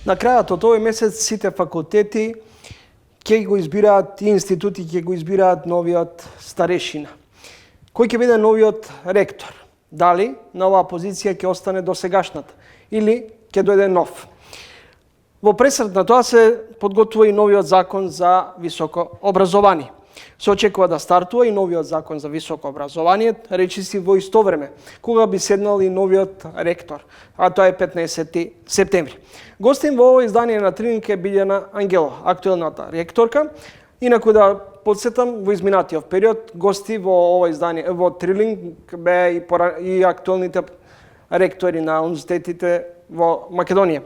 На крајот од овој месец сите факултети ќе го избираат и институти ќе го избираат новиот старешина. Кој ќе биде новиот ректор? Дали на оваа позиција ќе остане досегашната или ќе дојде нов? Во пресред на тоа се подготвува и новиот закон за високо образование. Се очекува да стартува и новиот закон за високо образование, речиси во исто време, кога би седнал и новиот ректор, а тоа е 15 септември. Гостин во ово издание на Трилинг е Билјана Ангелова, актуелната ректорка. Инаку да подсетам, во изминатиот период гости во ово издание, во Трилинг беа и актуелните ректори на универзитетите во Македонија.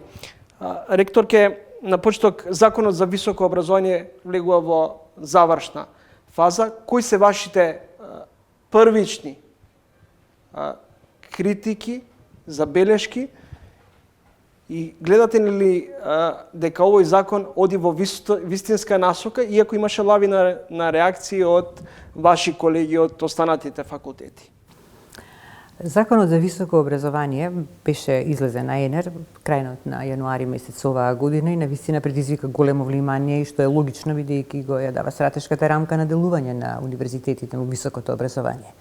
Ректорке, на почеток законот за високо образование влегува во завршна фаза. Кои се вашите првични критики, забелешки и гледате ли дека овој закон оди во вистинска насока, иако имаше лавина на реакции од ваши колеги од останатите факултети? Законот за високо образование беше излезен на ЕНЕР крајнот на јануари месец оваа година и навистина предизвика големо внимание и што е логично бидејќи го ја дава стратешката рамка на делување на универзитетите во високото образование.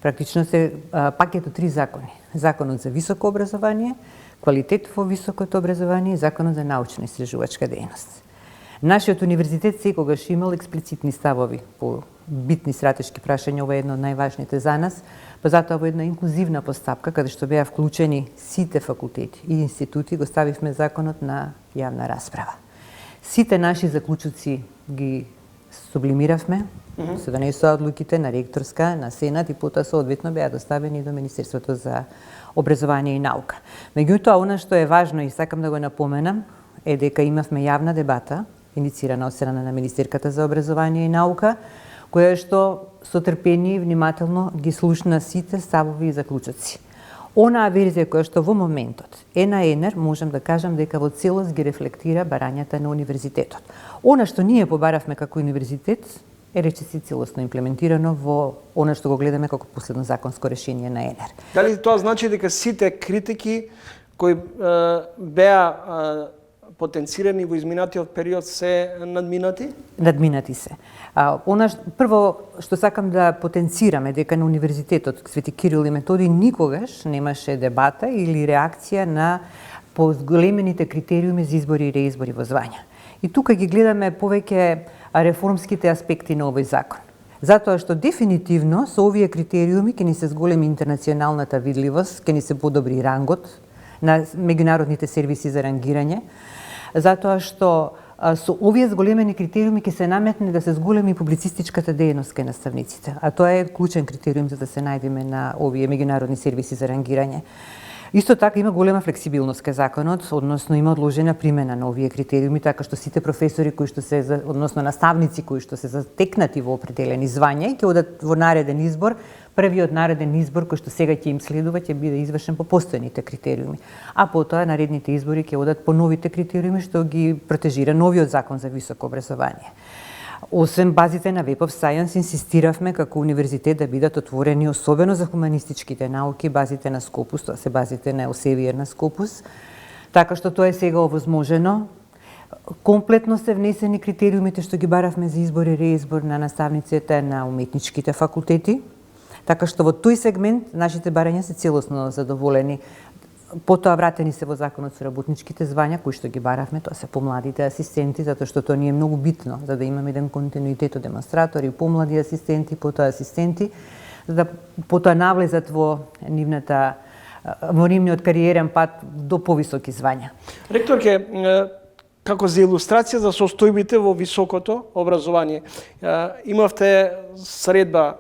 Практично се пакет од 3 закони. Законот за високо образование, квалитет во високото образование и законот за научно-истражувачка дејност. Нашиот универзитет секогаш имал експлицитни ставови по битни стратешки прашања, ова е едно од најважните за нас, па затоа во една инклузивна постапка, каде што беа вклучени сите факултети и институти, го ставивме законот на јавна расправа. Сите наши заклучоци ги сублимиравме, се донесоа одлуките на ректорска, на Сенат и потоа соодветно беа доставени до Министерството за образование и наука. Меѓутоа, она што е важно и сакам да го напоменам, е дека имавме јавна дебата, иницирана од страна на Министерката за образование и наука, која што со трпение и внимателно ги слушна сите ставови и заклучоци. Онаа верзија која што во моментот е на ЕНЕР, можам да кажам дека во целост ги рефлектира барањата на универзитетот. Она што ние побаравме како универзитет е речиси целосно имплементирано во она што го гледаме како последно законско решение на ЕНЕР. Дали тоа значи дека сите критики кои беа потенцирани во изминатиот период се надминати? Надминати се. Прво што сакам да потенцираме дека на универзитетот Свети Кирил и Методи никогаш немаше дебата или реакција на позголемените критериуми за избори и реизбори во звања. И тука ги гледаме повеќе реформските аспекти на овој закон. Затоа што дефинитивно со овие критериуми ќе ни се зголеми интернационалната видливост, ќе ни се подобри рангот на меѓународните сервиси за рангирање, затоа што со овие зголемени критериуми ќе се наметне да се зголеми публицистичката дејност кај наставниците, а тоа е клучен критериум за да се најдеме на овие меѓународни сервиси за рангирање. Исто така има голема флексибилност кај законот, односно има одложена примена на овие критериуми, така што сите професори кои што се, односно наставници кои што се затекнати во определени звања ќе одат во нареден избор. Првиот нареден избор кој што сега ќе им следува ќе биде извршен по постојните критериуми, а потоа наредните избори ќе одат по новите критериуми што ги протежира новиот закон за високо образование. Освен базите на Web of Science, инсистиравме како универзитет да бидат отворени особено за хуманистичките науки, базите на Scopus, тоа се базите на Elsevier на Scopus, така што тоа е сега овозможено. Комплетно се внесени критериумите што ги баравме за избор и реизбор на наставниците на уметничките факултети, така што во тој сегмент нашите барања се целосно задоволени. Потоа вратени се во законот со работничките звања, кои што ги баравме, тоа се помладите асистенти, затоа што тоа ни е многу битно, за да имаме еден континуитет од демонстратори, помлади асистенти, потоа асистенти, за да потоа навлезат во нивниот кариерен пат до повисоки звања. Ректорке, како за илустрација за состојбите во високото образование, имавте средба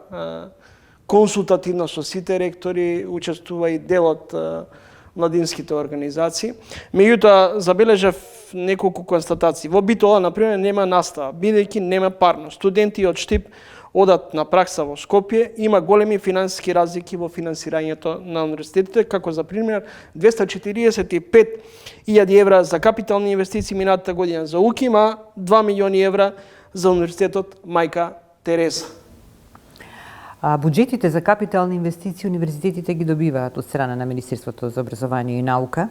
консултативно со сите ректори, учествува и дел од младинските организации. Меѓутоа, забележав неколку констатации. Во Битола, например, нема настава, бидејќи нема парно. Студенти од Штип одат на пракса во Скопје, има големи финансиски разлики во финансирањето на универзитетите, како за пример 245.000 евра за капитални инвестиции минатата година за УКИМ, 2 милиони евра за универзитетот Мајка Тереза. Буџетите за капитални инвестиции универзитетите ги добиваат од страна на Министерството за образование и наука.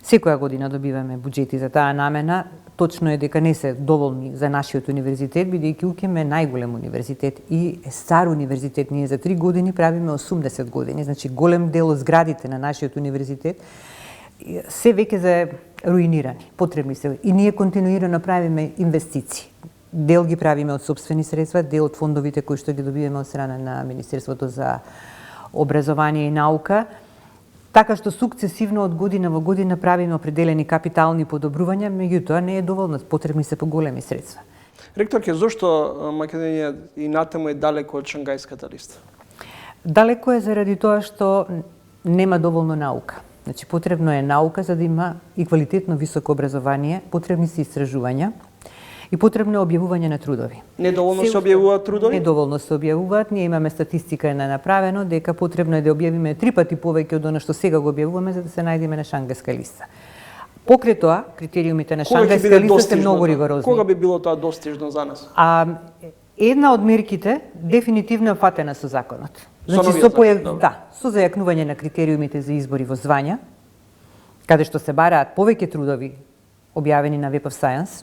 Секоја година добиваме буџети за таа намена. Точно е дека не се доволни за нашиот универзитет, бидејќи УКИМ е најголем универзитет и е стар универзитет. Ние за 3 години правиме 80 години. Значи голем дел од зградите на нашиот универзитет се веќе за руинирани, потребни се. И ние континуирано правиме инвестиции. Дел ги правиме од сопствени средства, дел од фондовите кои што ги добиваме од страна на Министерството за образование и наука. Така што сукцесивно од година во година правиме определени капитални подобрувања, меѓутоа не е доволно, потребни се поголеми средства. Ректорке, зошто Македонија и натаму е далеко од Шангајската листа? Далеко е заради тоа што нема доволно наука. Значи потребно е наука за да има и квалитетно високо образование, потребни се истражувања и потребно е објавување на трудови. Недоволно се објавуваат трудови? Недоволно се објавуваат. Ние имаме статистика на направено дека потребно е да објавиме 3 пати повеќе од она што сега го објавуваме за да се најдеме на Шангајска листа. Покрај тоа, критериумите на Шангајска листа се многу ригорозни. Кога би било тоа достижно за нас? Една од мерките дефинитивно е фатена со законот. Значи со зајакнување на критериумите за избори во звања, каде што се бараат повеќе трудови објавени на Web of Science,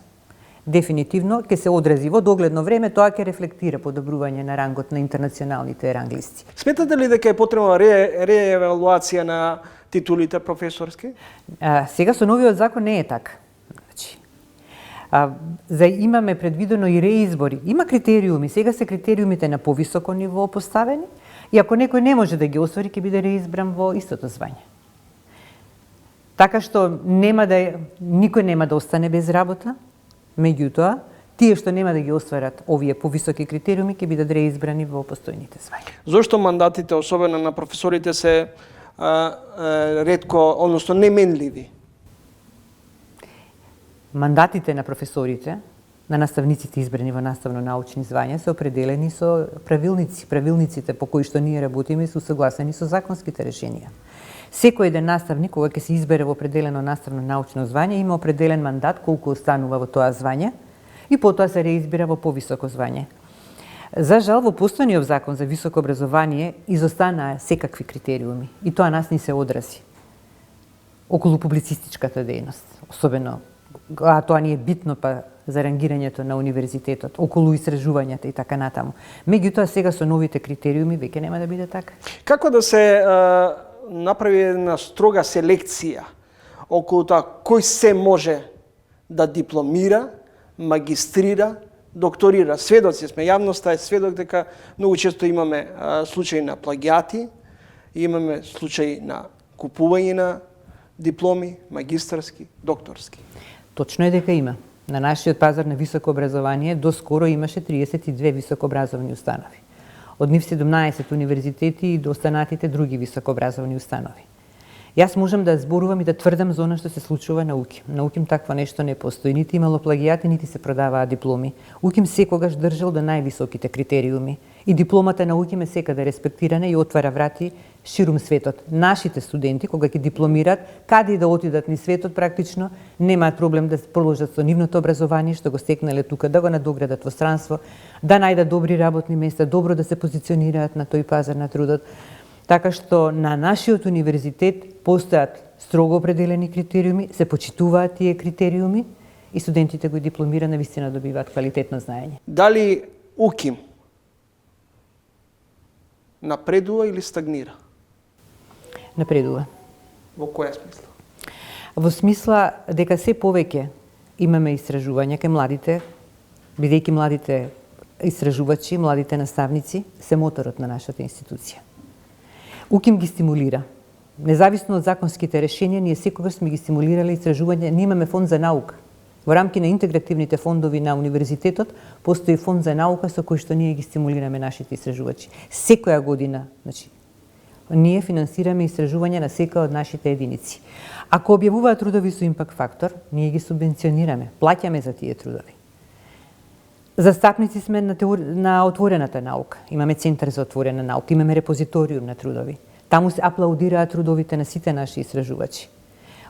дефинитивно ќе се одрази во догледно време, тоа ќе рефлектира подобрување на рангот на интернационалните ранглисти. Сметате ли дека е потребна реевалуација на титулите професорски? Сега со новиот закон не е така. Имаме предвидено и реизбори. Има критериуми, сега се критериумите на повисоко ниво поставени и ако некој не може да ги оствари, ќе биде реизбран во истото звање. Така што никој нема да остане без работа, меѓутоа, тие што нема да ги остварат овие повисоки критериуми ќе бидат реизбрани во постојните звања. Зошто мандатите, особено на професорите, се ретко, односно неменливи? Мандатите на професорите, на наставниците избрани во наставно-научни звања се определени со правилници. Правилниците по кои што ние работиме се усогласени со законските решенија. Секој еден наставник, кога ќе се избере во определено наставно-научно звање, има определен мандат колку останува во тоа звање и потоа се реизбира во повисоко звање. За жал, во постојниот закон за високо образование изостанаа секакви критериуми и тоа нас ни се одрази околу публицистичката дејност, особено тоа ни е битно за рангирањето на универзитетот, околу истражувањата и така натаму. Меѓутоа сега со новите критериуми веќе нема да биде така. Како да се направи една строга селекција околу тоа кој се може да дипломира, магистрира, докторира? Сведоци сме, јавноста е сведок дека многу често имаме случаи на плагиати, имаме случаи на купување на дипломи, магистарски, докторски. Точно е дека има. На нашиот пазар на високо образование доскоро имаше 32 високообразовни установи. Од нив 17 универзитети и до останатите други високообразовни установи. Јас можам да зборувам и да тврдам за она што се случува на УКИМ. На УКИМ такво нешто не постои, нити имало плагиати, нити се продаваа дипломи. УКИМ секогаш држал до највисоките критериуми и дипломата на УКИМ е секаде респектирана и отвара врати ширум светот. Нашите студенти, кога ќе дипломираат, каде и да отидат низ светот, практично немаат проблем да продолжат со нивното образование, што го стекнале тука, да го надоградат во странство, да најдат добри работни места, добро да се позиционираат на тој пазар на трудот. Така што на нашиот универзитет постојат строго определени критериуми, се почитуваат тие критериуми и студентите кои дипломира навистина добиваат квалитетно знаење. Дали УКИМ напредува или стагнира? Напредува. Во која смисла? Во смисла дека се повеќе имаме истражувања кај младите, бидејќи младите истражувачи, младите наставници се моторот на нашата институција. УКИМ ги стимулира. Независно од законските решенија, ние секогаш сме ги стимулирале истражување. Ние имаме фонд за наука. Во рамки на интегративните фондови на универзитетот постои фонд за наука со кој што ние ги стимулираме нашите истражувачи. Секоја година, ние финансираме истражување на секоја од нашите единици. Ако објавуваат трудови со импакт фактор, ние ги субвенционираме, плаќаме за тие трудови. Застапници сме на отворената наука. Имаме центар за отворена наука, имаме репозиториум на трудови. Таму се аплаудираат трудовите на сите наши истражувачи.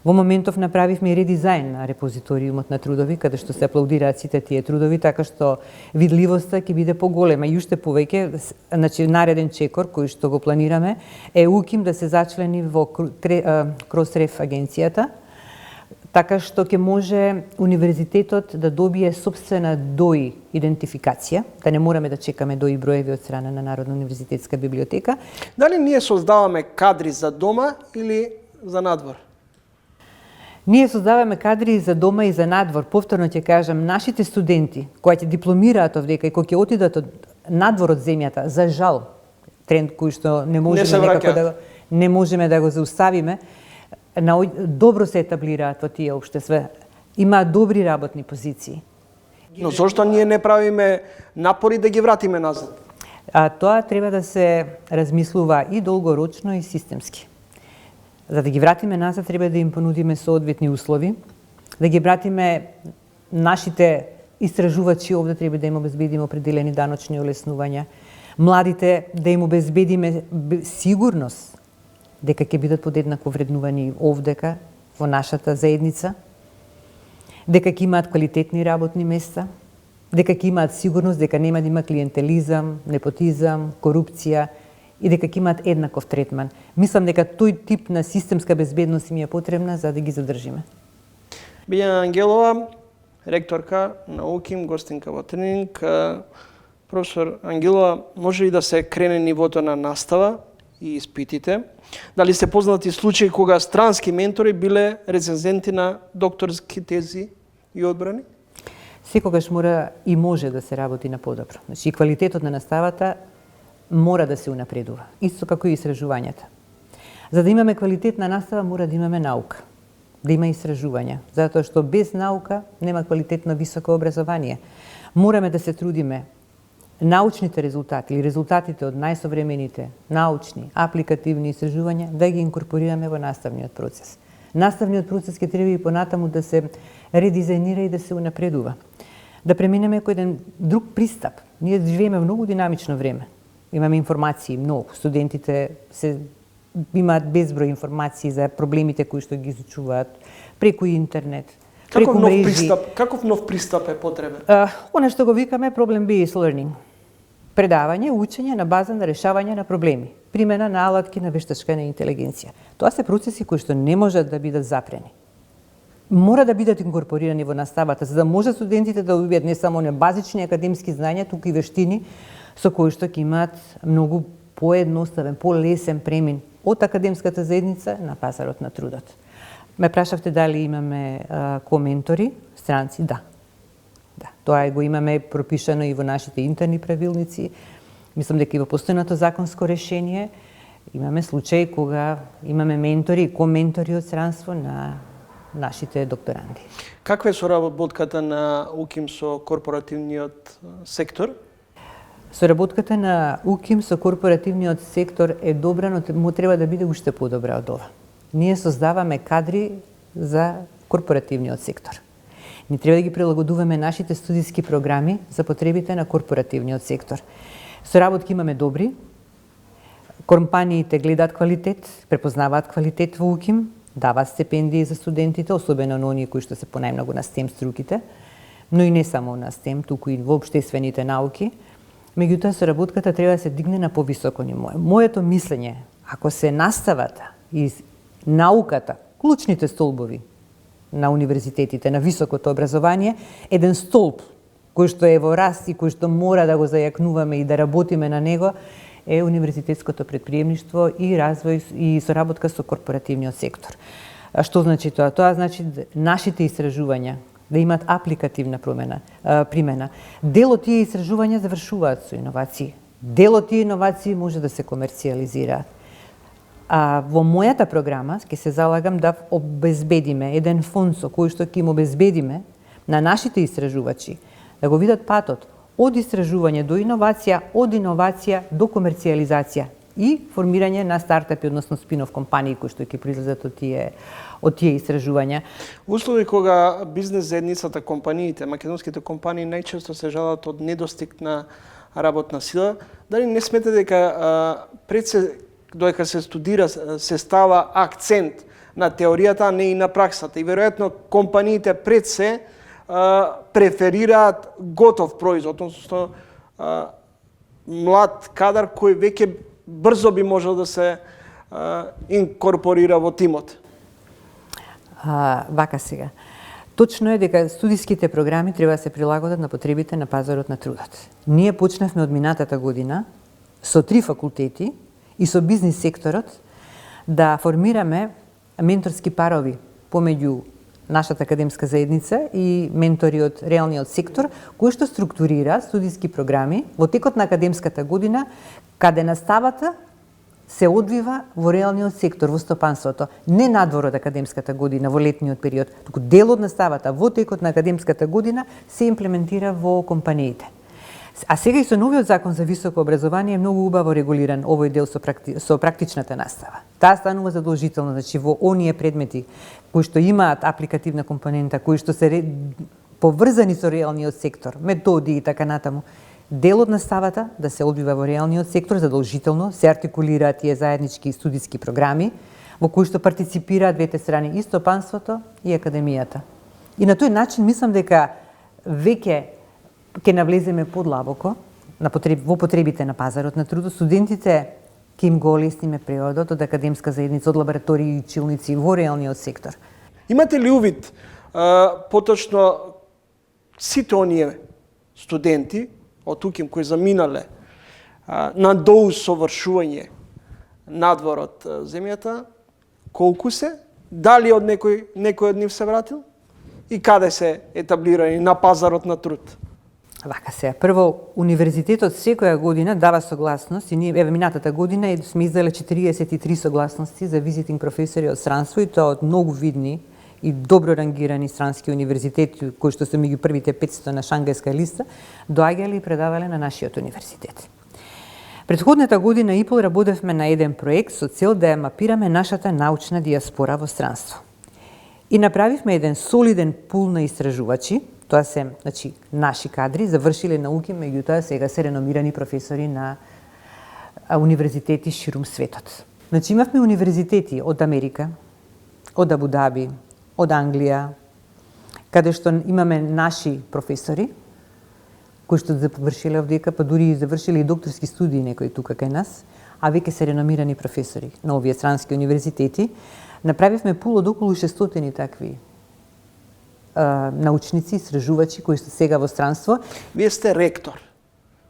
Во моментов направивме и редизајн на репозиториумот на трудови, каде што се аплаудираат сите тие трудови, така што видливоста ќе биде поголема и уште повеќе, значи нареден чекор кој што го планираме е УКИМ да се зачлени во Кросреф агенцијата, така што ќе може универзитетот да добие сопствена ДОИ идентификација, да не мораме да чекаме ДОИ броеви од страна на Народна универзитетска библиотека. Дали ние создаваме кадри за дома или за надвор? Ние создаваме кадри за дома и за надвор. Повторно ќе кажам, нашите студенти кои ќе дипломираат овдека и кои ќе отидат од надвор од земјата, за жал, тренд кој што не можеме да го зауставиме, добро се етаблираат во тие општества, имаат добри работни позиции. Но зошто ние не правиме напори да ги вратиме назад? Тоа треба да се размислува и долгорочно и системски. За да ги вратиме назад, треба да им понудиме соодветни услови, да ги вратиме нашите истражувачи, овде треба да им обезбедиме определени даночни олеснувања, младите да им обезбедиме сигурност дека ќе бидат подеднакво вреднувани овдека, во нашата заедница, дека ќе имаат квалитетни работни места, дека ќе имаат сигурност дека нема да има клиентелизам, непотизам, корупција и дека ќе имаат еднаков третман. Мислам дека тој тип на системска безбедност им е потребна за да ги задржиме. Билјана Ангелова, ректорка на УКИМ, гостинка во тренинг. Професор Ангелова, може ли да се крене нивото на настава и испитите? Дали се познати случаи кога странски ментори биле рецензенти на докторски тези и одбрани? Секогаш мора и може да се работи на подобро. Значи, квалитетот на наставата мора да се унапредува, исто како и истражувањата. За да имаме квалитетна настава, мора да имаме наука, да има истражувања, затоа што без наука нема квалитетно високо образование. Мораме да се трудиме научните резултати или резултатите од најсовремените научни, апликативни истражувања да ги инкорпорираме во наставниот процес. Наставниот процес ќе треба и понатаму да се редизајнира и да се унапредува. Да преминеме кој еден друг пристап. Ние живееме многу динамично време. Имаме информации многу. Студентите имаат безброј информации за проблемите кои што ги изучуваат преку интернет, преку мрежи. Каков нов пристап е потребен? Она што го викаме problem-based learning. Предавање, учење на база на решавање на проблеми, примена на алатки на вештачка интелигенција. Тоа се процеси кои што не можат да бидат запрени. Мора да бидат инкорпорирани во наставата, за да може студентите да добијат не само не базични академски знања, туку и вештини со кои што ќе имаат многу поедноставен, полесен премин од академската заедница на пазарот на трудот. Ме прашавте дали имаме коментори, странци? Да. Тоа го имаме пропишано и во нашите интерни правилници. Мислам дека и во постојното законско решение имаме случаи кога имаме ментори и коментори од странство на нашите докторанди. Каква е соработката на УКИМ со корпоративниот сектор? Соработката на УКИМ со корпоративниот сектор е добра, но треба да биде уште подобра од ова. Ние создаваме кадри за корпоративниот сектор. Ни треба да ги прилагодуваме нашите студиски програми за потребите на корпоративниот сектор. Соработки имаме добри, компаниите гледаат квалитет, препознаваат квалитет во УКИМ, даваат стипендии за студентите, особено на оние кои што се понајмногу на STEM струките, но и не само на STEM, туку и во општествените науки. Меѓутоа, соработката треба да се дигне на повисоко ниво. Моето мислење, ако се наставата и науката, клучните столбови на универзитетите, на високото образование, еден столб кој што е во раст и кој што мора да го зајакнуваме и да работиме на него, е универзитетското предприемништво и развој и соработка со корпоративниот сектор. Што значи тоа? Тоа значи нашите истражувања да имаат апликативна примена. Дел од тие истражувања завршуваат со иновации. Дел од тие иновации може да се комерцијализираат. Во мојата програма ќе се залагам да обезбедиме еден фонд со кој што ќе им обезбедиме на нашите истражувачи да го видат патот од истражување до иновација, од иновација до комерцијализација и формирање на стартапи, односно спин-оф компании кои што ќе произлезат од тие истражувања. Услови кога бизнес заедницата, компаниите, македонските компании најчесто се жалат од недостиг на работна сила, дали не смете дека додека се студира се става акцент на теоријата, а не и на праксата. И веројатно компаниите пред се преферираат готов производ, односно млад кадар кој веќе брзо би можел да се инкорпорира во тимот. Вака сега. Точно е дека студиските програми треба да се прилагодат на потребите на пазарот на трудот. Ние почнавме од минатата година со 3 факултети и со бизнис секторот да формираме менторски парови помеѓу нашата академска заедница и ментори од реалниот сектор, кои што структурира студиски програми во текот на академската година, каде наставата се одвива во реалниот сектор, во стопанството, не надвор од академската година, во летниот период, туку дел од наставата во текот на академската година се имплементира во компаниите. А сега и со новиот закон за високо образование е многу убаво регулиран овој дел со практичната настава. Таа станува задолжителна, значи во оние предмети кои што имаат апликативна компонента, кои што се поврзани со реалниот сектор, методи и така натаму, дел од наставата да се одвива во реалниот сектор, задолжително се артикулираат тие заеднички студиски програми во кои што партиципираат двете страни, и стопанството и академијата. И на тој начин мислам дека веќе ќе навлеземе подлабоко во потребите на пазарот на трудот. Студентите ќе им го олесниме преодот од академска заедница, од лаборатории и училници во реалниот сектор. Имате ли увид, поточно сите оние студенти од УКИМ кои заминале на доусовршување надвор од земјата, колку се, дали од некој од нив се вратил и каде се етаблирани на пазарот на труд? Вака се. Прво, универзитетот секоја година дава согласност и ние минатата година сме издале 43 согласности за визитинг професори од странство, и тоа од многу видни и добро рангирани странски универзитети кои што се меѓу првите 500 на Шангајска листа, доаѓале и предавале на нашиот универзитет. Претходната година и пол работевме на еден проект со цел да ја мапираме нашата научна диаспора во странство. И направивме еден солиден пул на истражувачи. Тоа се, значи, наши кадри, завршиле науки, меѓутоа сега се реномирани професори на универзитети ширум светот. Значи, имавме универзитети од Америка, од Абу Даби, од Англија, каде што имаме наши професори, кои што завршиле овдека, па дури и завршиле и докторски студии некои тука кај нас, а веќе се реномирани професори на овие странски универзитети. Направивме пул од околу 600 такви научници, истражувачи кои што сега во странство. Вие сте ректор.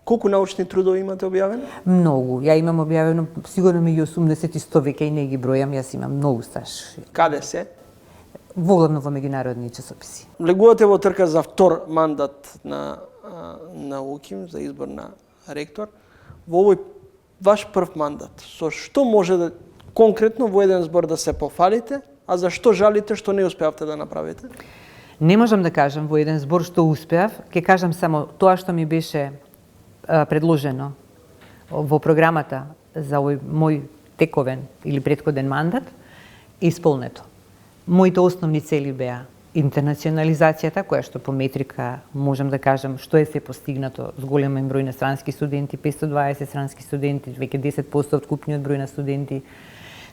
Колку научни трудови имате објавени? Многу. Ја имам објавено сигурно меѓу 80 и 100, веќе и не ги бројам, јас имам многу стаж. Каде се? Главно во меѓународни часописи. Влегувате во трка за втор мандат на УКИМ за избор на ректор. Во овој ваш прв мандат, со што може да конкретно во еден збор да се пофалите, а за што жалите што не успеавте да направите? Не можам да кажам во еден збор што успеав, ќе кажам само тоа што ми беше предложено во програмата за овој мој тековен или претходен мандат, исполнето. Моите основни цели беа интернационализацијата, која што по метрика можам да кажам што е се постигнато с големен број на странски студенти, 520 странски студенти, веќе 10% од купниот број на студенти.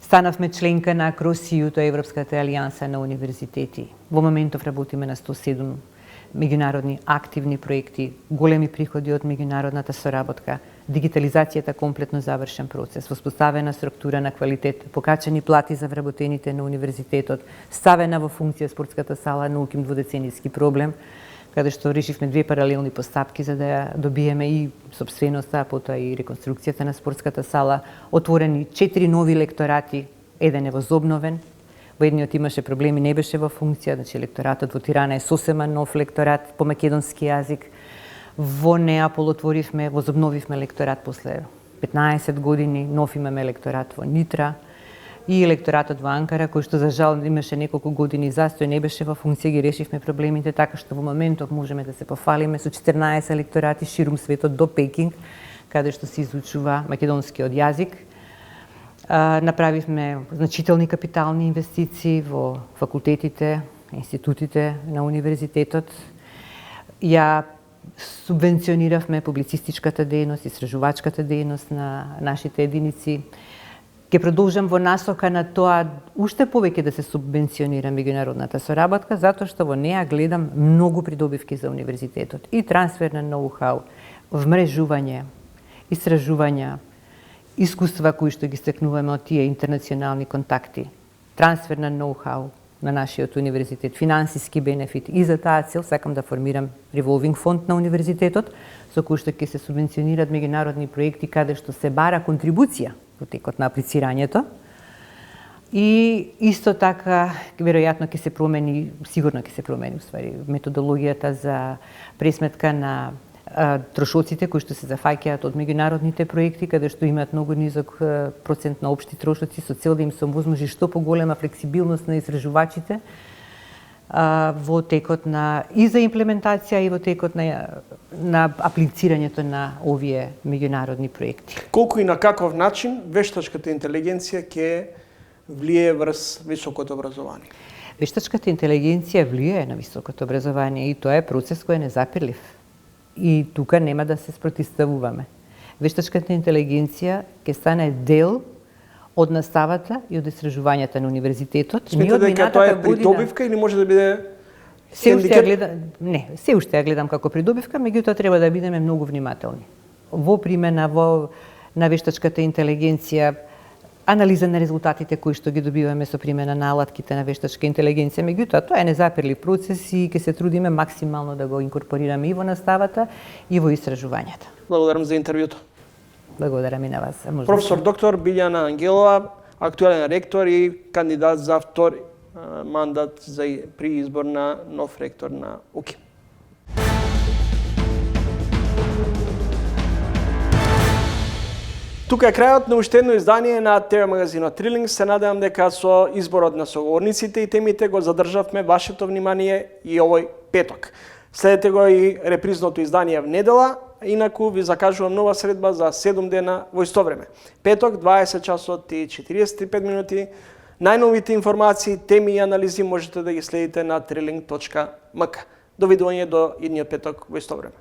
Станавме членка на КРОСИУ, тоа е Европската алијанса на универзитети. Во моментов работиме на 107 меѓународни активни проекти, големи приходи од меѓународната соработка, дигитализацијата комплетно завршен процес, воспоставена структура на квалитет, покачени плати за вработените на универзитетот, ставена во функција спортската сала на УКИМ дводеценијски проблем, каде што решивме 2 паралелни постапки за да ја добиеме и собственоста, а потоа и реконструкцијата на спортската сала, отворени 4 нови лекторати, еден е возобновен, во едниот имаше проблеми, не беше во функција, значи лекторатот во Тирана е сосема нов лекторат по македонски јазик. Во Неапол отворивме, возобновивме лекторат после 15 години, нов имаме лекторат во Нитра и лекторатот во Анкара, кој што за жал имаше неколку години застој, не беше во функција, ги решивме проблемите, така што во моментов можеме да се пофалиме со 14 лекторати ширум светот до Пекинг, каде што се изучува македонскиот јазик. Направивме значителни капитални инвестиции во факултетите, институтите на универзитетот. Ја субвенциониравме публицистичката дејност, истражувачката дејност на нашите единици. Ке продолжам во насока на тоа уште повеќе да се субвенционира меѓународната соработка, затоа што во неа гледам многу придобивки за универзитетот и трансфер на ноу-хау, вмрежување, истражувања, искуства кои што ги стекнуваме од тие интернационални контакти, трансфер на ноу-хау на нашиот универзитет, финансиски бенефит. И за таа цел сакам да формирам револвинг фонд на универзитетот, со кој што ќе се субвенционират меѓународни проекти каде што се бара контрибуција во текот на аплицирањето. И исто така, веројатно ќе се промени, сигурно ќе се промени уствари методологијата за пресметка на трошоците кои што се зафаќаат од меѓународните проекти, каде што имаат многу низок процент на општи трошоци, со цел да им се овозможи што поголема флексибилност на истражувачите во текот на и за имплементација и во текот на аплицирањето на овие меѓународни проекти. Колку и на каков начин вештачката интелигенција ќе влие врз високото образование? Вештачката интелигенција влие на високото образование и тоа е процес кој е незапирлив. И тука нема да се спротивставуваме. Вештачката интелигенција ќе стане дел од наставата и од истражувањата на универзитетот. Смета дека тоа е придобивка или може да биде се уште ја гледам, не, се уште ја гледам како придобивка, меѓутоа треба да бидеме многу внимателни. Во примена на вештачката интелигенција, анализа на резултатите кои што ги добиваме со примена на алатките на вештачка интелигенција, меѓутоа тоа е незапирлив процес и ќе се трудиме максимално да го инкорпорираме и во наставата и во истражувањата. Благодарам за интервјуто. Благодарам и на вас. Професор доктор Билјана Ангелова, актуелен ректор и кандидат за втор мандат при избор на нов ректор на УКИ. Тука е крајот на уште едно издание на ТВ магазинот Трилинг. Се надевам дека со изборот на соговорниците и темите го задржавме вашето внимание и овој петок. Следете го и репризното издание в недела, инаку ви закажувам нова средба за 7 дена во исто време. Петок, 20 часот и 45 минути. Најновите информации, теми и анализи можете да ги следите на triling.mk. Довидување до идниот петок во исто време.